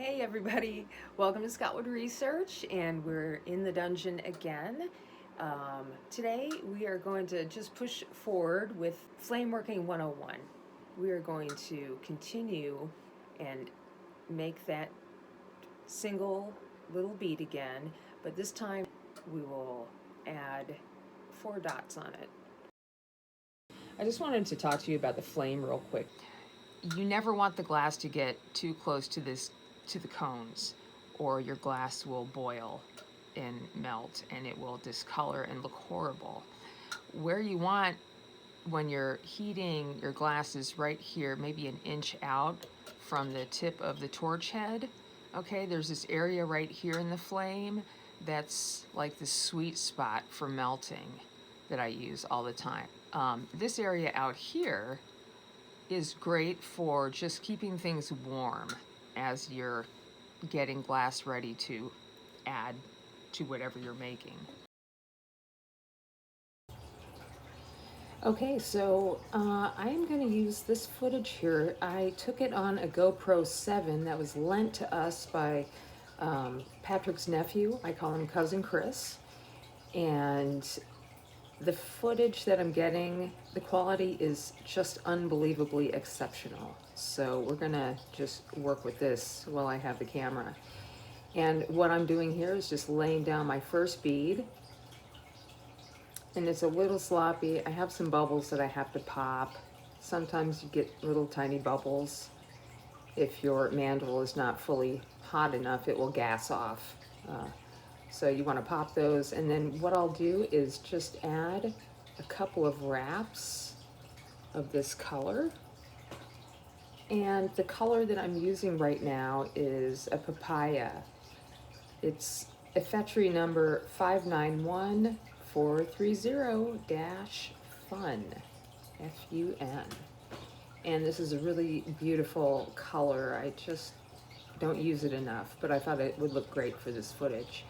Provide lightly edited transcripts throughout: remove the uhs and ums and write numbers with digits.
Hey everybody, welcome to Scottwood Research, and we're in the dungeon again. Today we are going to just push forward with Flameworking 101. We are going to continue and make that single little bead again, but this time we will add 4 dots on it. I just wanted to talk to you about the flame real quick. You never want the glass to get too close to the cones, or your glass will boil and melt and it will discolor and look horrible. Where you want, when you're heating your glass, is right here, maybe an inch out from the tip of the torch head. Okay, there's this area right here in the flame that's like the sweet spot for melting that I use all the time. This area out here is great for just keeping things warm as you're getting glass ready to add to whatever you're making. Okay, so I'm going to use this footage here. I took it on a GoPro 7 that was lent to us by Patrick's nephew. I call him Cousin Chris. And the footage that I'm getting, the quality is just unbelievably exceptional. So we're gonna just work with this while I have the camera. And what I'm doing here is just laying down my first bead. And it's a little sloppy. I have some bubbles that I have to pop. Sometimes you get little tiny bubbles. If your mandrel is not fully hot enough, it will gas off. So you want to pop those, and then what I'll do is just add a couple of wraps of this color. And the color that I'm using right now is a papaya. It's effetry number 591430-FUN, F-U-N. And this is a really beautiful color. I just don't use it enough, but I thought it would look great for this footage.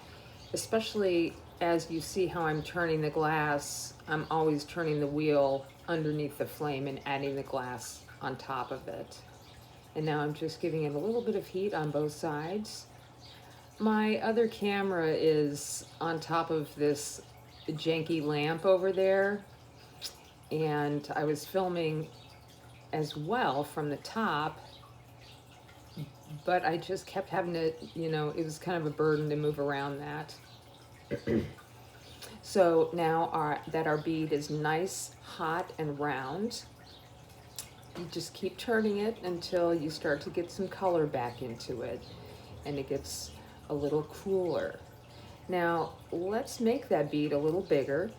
Especially as you see how I'm turning the glass, I'm always turning the wheel underneath the flame and adding the glass on top of it. And now I'm just giving it a little bit of heat on both sides. My other camera is on top of this janky lamp over there, and I was filming as well from the top, but I just kept having to, it was kind of a burden to move around that. So now that our bead is nice, hot, and round, you just keep turning it until you start to get some color back into it, and it gets a little cooler. Now, let's make that bead a little bigger.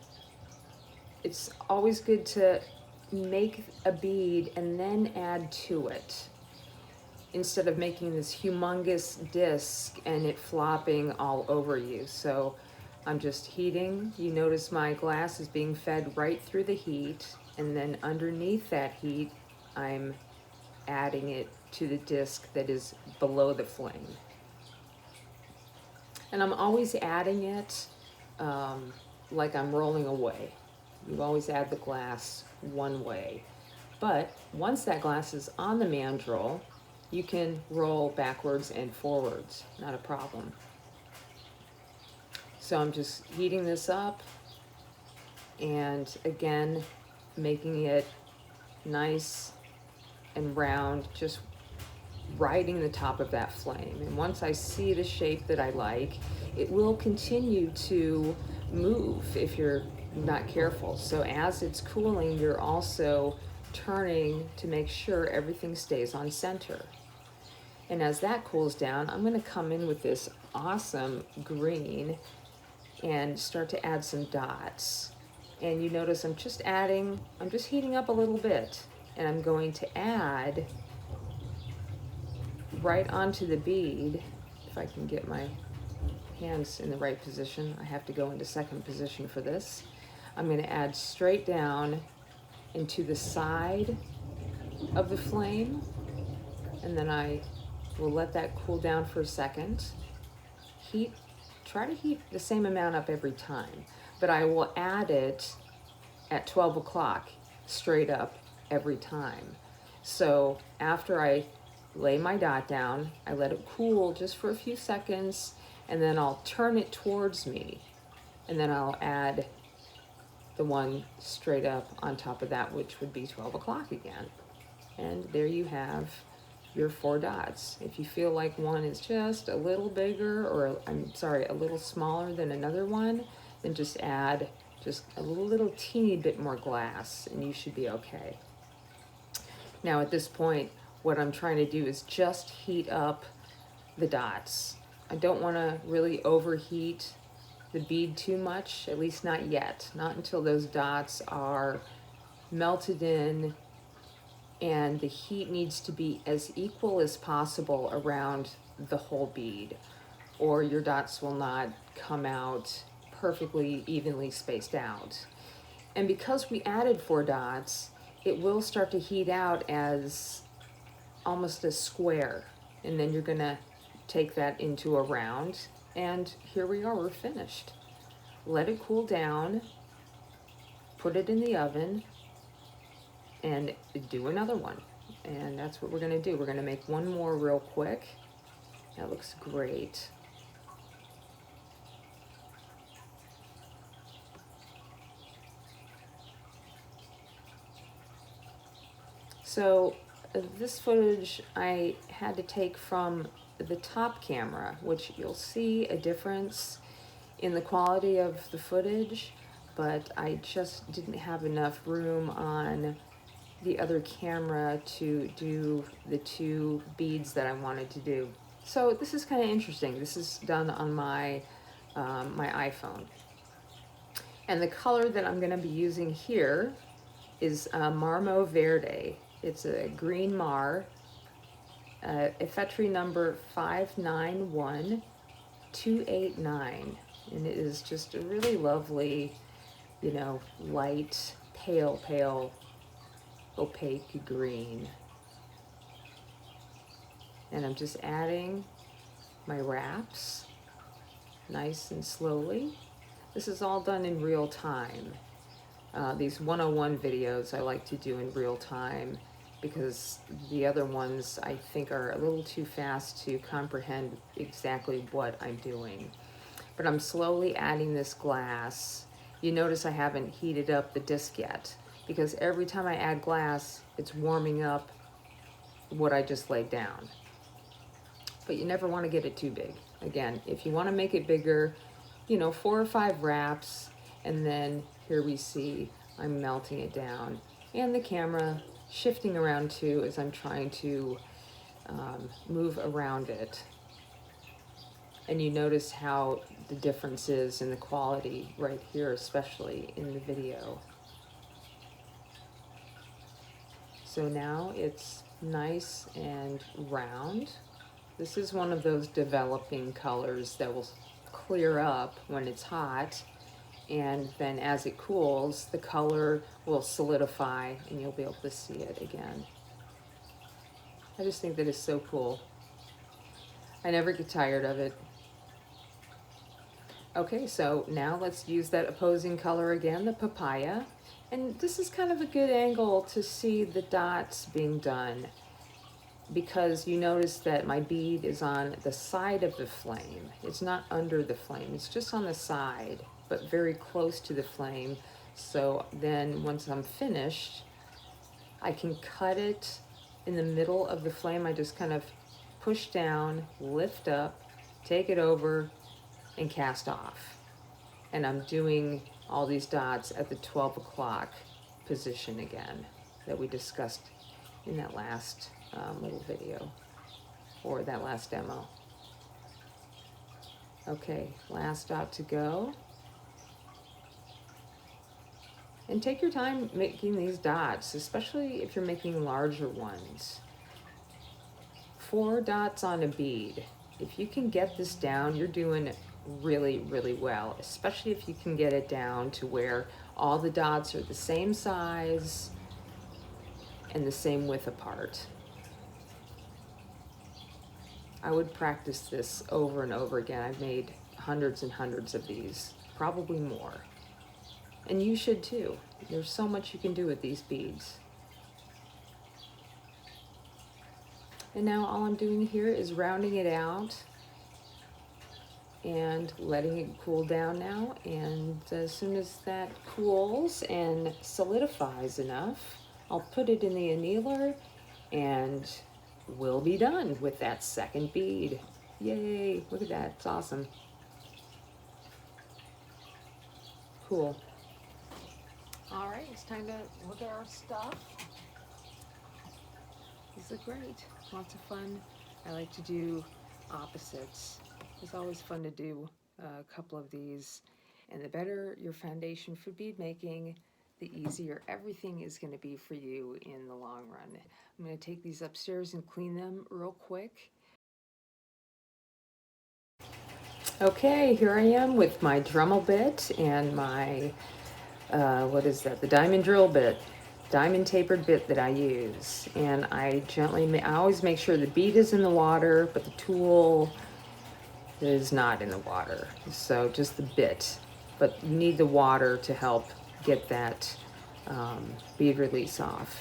It's always good to make a bead and then add to it, instead of making this humongous disc and it flopping all over you. So I'm just heating. You notice my glass is being fed right through the heat, and then underneath that heat, I'm adding it to the disc that is below the flame. And I'm always adding it like I'm rolling away. You always add the glass one way. But once that glass is on the mandrel, you can roll backwards and forwards, not a problem. So I'm just heating this up, and again, making it nice and round, just riding the top of that flame. And once I see the shape that I like, it will continue to move if you're not careful. So as it's cooling, you're also turning to make sure everything stays on center. And as that cools down, I'm going to come in with this awesome green and start to add some dots. And you notice I'm just heating up a little bit, and I'm going to add right onto the bead. If I can get my hands in the right position, I have to go into second position for this. I'm going to add straight down into the side of the flame, and then I will let that cool down for a second. Try to heat the same amount up every time, but I will add it at 12 o'clock straight up every time. So after I lay my dot down, I let it cool just for a few seconds, and then I'll turn it towards me, and then I'll add the one straight up on top of that, which would be 12 o'clock again. And there you have your 4 dots. If you feel like one is just a little bigger, or I'm sorry, a little smaller than another one, then just add just a little teeny bit more glass and you should be okay. Now at this point, what I'm trying to do is just heat up the dots. I don't want to really overheat the bead too much, at least not yet, not until those dots are melted in, and the heat needs to be as equal as possible around the whole bead, or your dots will not come out perfectly evenly spaced out. And because we added 4 dots, it will start to heat out as almost a square, and then you're gonna take that into a round, and here we are, we're finished. Let it cool down, put it in the oven, and do another one. And that's what we're gonna do. We're gonna make one more real quick. That looks great. So this footage I had to take from the top camera, which you'll see a difference in the quality of the footage, but I just didn't have enough room on the other camera to do the 2 beads that I wanted to do. So this is kind of interesting. This is done on my my iPhone. And the color that I'm going to be using here is Marmo Verde. It's a green mar, effetry number 591289, and it is just a really lovely, you know, light, pale, opaque green. And I'm just adding my wraps nice and slowly. This is all done in real time. These 101 videos I like to do in real time because the other ones I think are a little too fast to comprehend exactly what I'm doing. But I'm slowly adding this glass. You notice I haven't heated up the disc yet because every time I add glass, it's warming up what I just laid down. But you never want to get it too big. Again, if you want to make it bigger, you know, 4 or 5 wraps, and then here we see I'm melting it down, and the camera shifting around too as I'm trying to move around it. And you notice how the difference is in the quality right here, especially in the video. So now it's nice and round. This is one of those developing colors that will clear up when it's hot, and then as it cools, the color will solidify and you'll be able to see it again. I just think that is so cool. I never get tired of it. Okay, so now let's use that opposing color again, the papaya. And this is kind of a good angle to see the dots being done, because you notice that my bead is on the side of the flame. It's not under the flame, it's just on the side, but very close to the flame. So then once I'm finished, I can cut it in the middle of the flame. I just kind of push down, lift up, take it over, and cast off. And I'm doing all these dots at the 12 o'clock position again that we discussed in that last little video, or that last demo. Okay, last dot to go. And take your time making these dots, especially if you're making larger ones. 4 dots on a bead. If you can get this down, you're doing really well, especially if you can get it down to where all the dots are the same size and the same width apart. I would practice this over and over again. I've made hundreds and hundreds of these, probably more. And you should too. There's so much you can do with these beads. And now all I'm doing here is rounding it out and letting it cool down now. And as soon as that cools and solidifies enough, I'll put it in the annealer and we'll be done with that second bead. Yay, look at that, it's awesome. Cool. All right, it's time to look at our stuff. These look great, lots of fun. I like to do opposites. It's always fun to do a couple of these. And the better your foundation for bead making, the easier everything is going to be for you in the long run. I'm going to take these upstairs and clean them real quick. Okay, here I am with my Dremel bit and my, what is that, the diamond drill bit, diamond tapered bit that I use. And I always make sure the bead is in the water, but the tool is not in the water. So just the bit, but you need the water to help get that bead release off.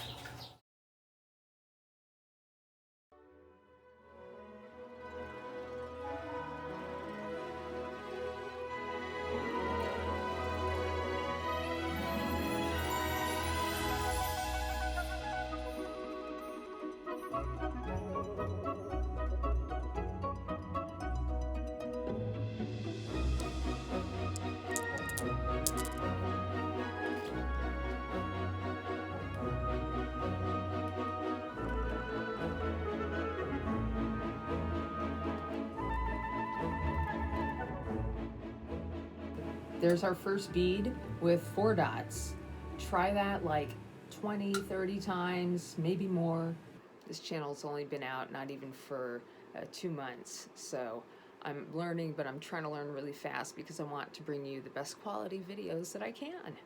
There's our first bead with 4 dots. Try that like 20, 30 times, maybe more. This channel's only been out not even for 2 months, so I'm learning, but I'm trying to learn really fast because I want to bring you the best quality videos that I can.